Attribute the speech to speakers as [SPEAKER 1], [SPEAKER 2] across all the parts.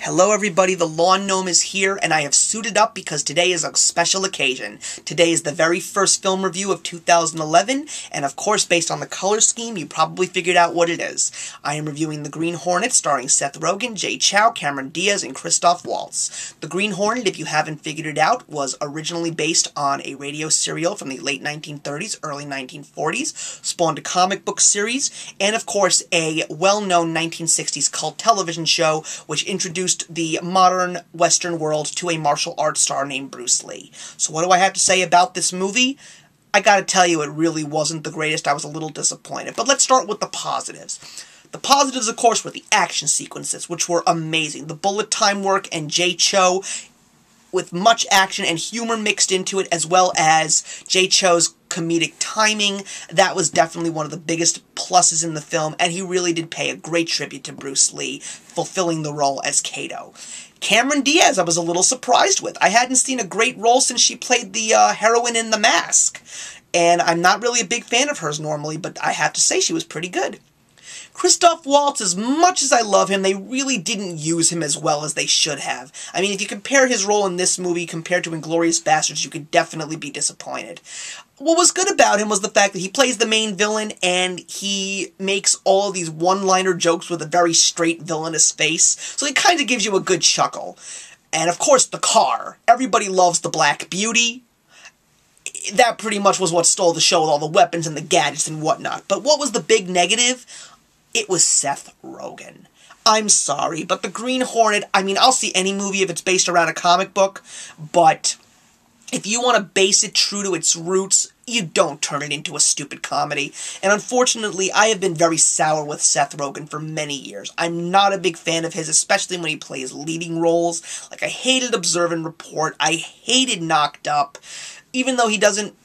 [SPEAKER 1] Hello everybody, the Lawn Gnome is here, and I have suited up because today is a special occasion. Today is the very first film review of 2011, and of course, based on the color scheme, you probably figured out what it is. I am reviewing The Green Hornet, starring Seth Rogen, Jay Chow, Cameron Diaz, and Christoph Waltz. The Green Hornet, if you haven't figured it out, was originally based on a radio serial from the late 1930s, early 1940s, spawned a comic book series, and of course, a well-known 1960s cult television show, which introduced the modern Western world to a martial arts star named Bruce Lee. So what do I have to say about this movie? I gotta tell you, it really wasn't the greatest. I was a little disappointed. But let's start with the positives. The positives, of course, were the action sequences, which were amazing. The bullet time work and Jay Cho, with much action and humor mixed into it, as well as Jay Cho's comedic timing. That was definitely one of the biggest pluses in the film, and he really did pay a great tribute to Bruce Lee, fulfilling the role as Kato. Cameron Diaz, I was a little surprised with. I hadn't seen a great role since she played the heroine in The Mask, and I'm not really a big fan of hers normally, but I have to say she was pretty good. Christoph Waltz, as much as I love him, they really didn't use him as well as they should have. I mean, if you compare his role in this movie compared to Inglourious Basterds, you could definitely be disappointed. What was good about him was the fact that he plays the main villain, and he makes all of these one-liner jokes with a very straight, villainous face, so it kind of gives you a good chuckle. And of course, the car. Everybody loves the Black Beauty. That pretty much was what stole the show with all the weapons and the gadgets and whatnot. But what was the big negative? It was Seth Rogen. I'm sorry, but The Green Hornet, I mean, I'll see any movie if it's based around a comic book, but if you want to base it true to its roots, you don't turn it into a stupid comedy. And unfortunately, I have been very sour with Seth Rogen for many years. I'm not a big fan of his, especially when he plays leading roles. Like, I hated Observe and Report. I hated Knocked Up. Even though he doesn't...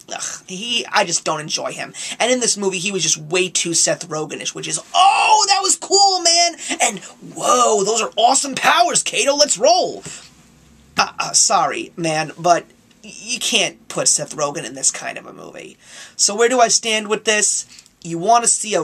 [SPEAKER 1] I just don't enjoy him. And in this movie, he was just way too Seth Rogen-ish, which is, oh, that was cool, man! And, whoa, those are awesome powers, Kato, let's roll! Sorry, man, but you can't put Seth Rogen in this kind of a movie. So where do I stand with this? You want to see a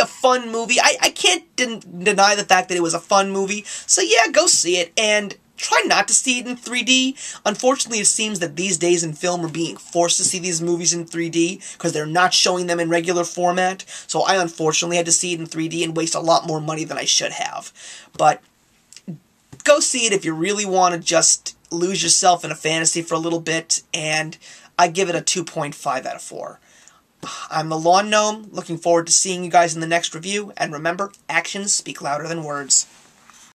[SPEAKER 1] fun movie? I can't deny the fact that it was a fun movie, so yeah, go see it, and try not to see it in 3D. Unfortunately, it seems that these days in film we're being forced to see these movies in 3D because they're not showing them in regular format. So I unfortunately had to see it in 3D and waste a lot more money than I should have. But go see it if you really want to just lose yourself in a fantasy for a little bit, and I give it a 2.5 out of 4. I'm the Lawn Gnome, looking forward to seeing you guys in the next review, and remember, actions speak louder than words.